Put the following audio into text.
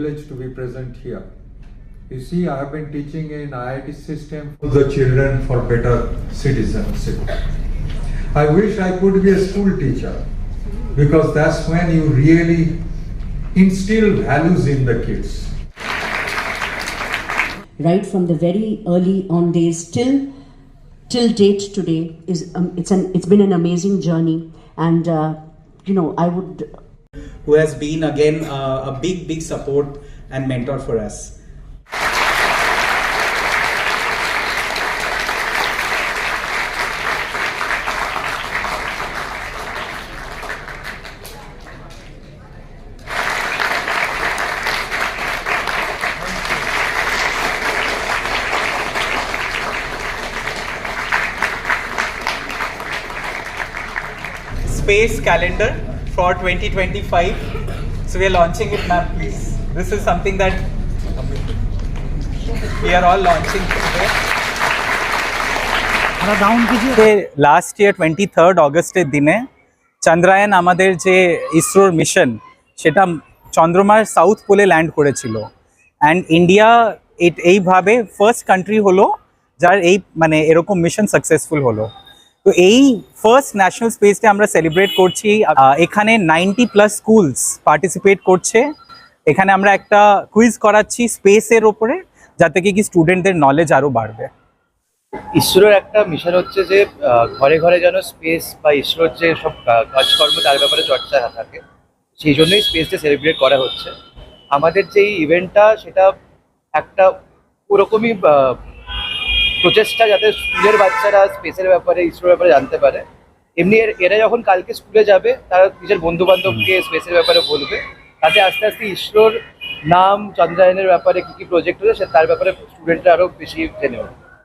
privilege to be present here. You see, I have been teaching in IIT system for the children for better citizenship. I wish I could be a school teacher, because that's when you really instill values in the kids. Right from the very early on days till date today it's been an amazing journey, and I would, who has been again a big support and mentor for us. Space calendar for 2025. So we are launching it, ma'am, please. This is something that we are all launching today. Last year 23rd অগস্টের দিনে চন্দ্রায়ন আমাদের যে ইসরোর mission সেটা চন্দ্রমার south পোলে land করেছিল, and India এইভাবে first country হলো যার এই মানে এরকম মিশন সাকসেসফুল হলো। তো এই ফার্স্ট ন্যাশনাল স্পেস ডে আমরা সেলিব্রেট করছি। এখানে 90+ স্কুলস পার্টিসিপেট করছে। এখানে আমরা একটা কুইজ করাচ্ছি স্পেসের ওপরে, যাতে কি স্টুডেন্টদের নলেজ আরও বাড়বে। ইসরোর একটা মিশন হচ্ছে যে ঘরে ঘরে যেন স্পেস বা ইসরোর যে সব কাজকর্ম তার ব্যাপারে চর্চা থাকে, সেই জন্যই স্পেস ডে সেলিব্রেট করা হচ্ছে। আমাদের যে ইভেন্টটা সেটা একটা ওরকমই প্রচেষ্টা, যাতে স্কুলের বাচ্চারা স্পেসের ব্যাপারে ইসরোর ব্যাপারে জানতে পারে। এমনি এরা যখন কালকে স্কুলে যাবে তারা নিজের বন্ধু বান্ধবকে স্পেসের ব্যাপারে বলবে, তাতে আস্তে আস্তে ইসরোর নাম, চন্দ্রায়নের ব্যাপারে কী কী প্রজেক্ট হচ্ছে তার ব্যাপারে স্টুডেন্টরা আরও বেশি জেনে উঠবে।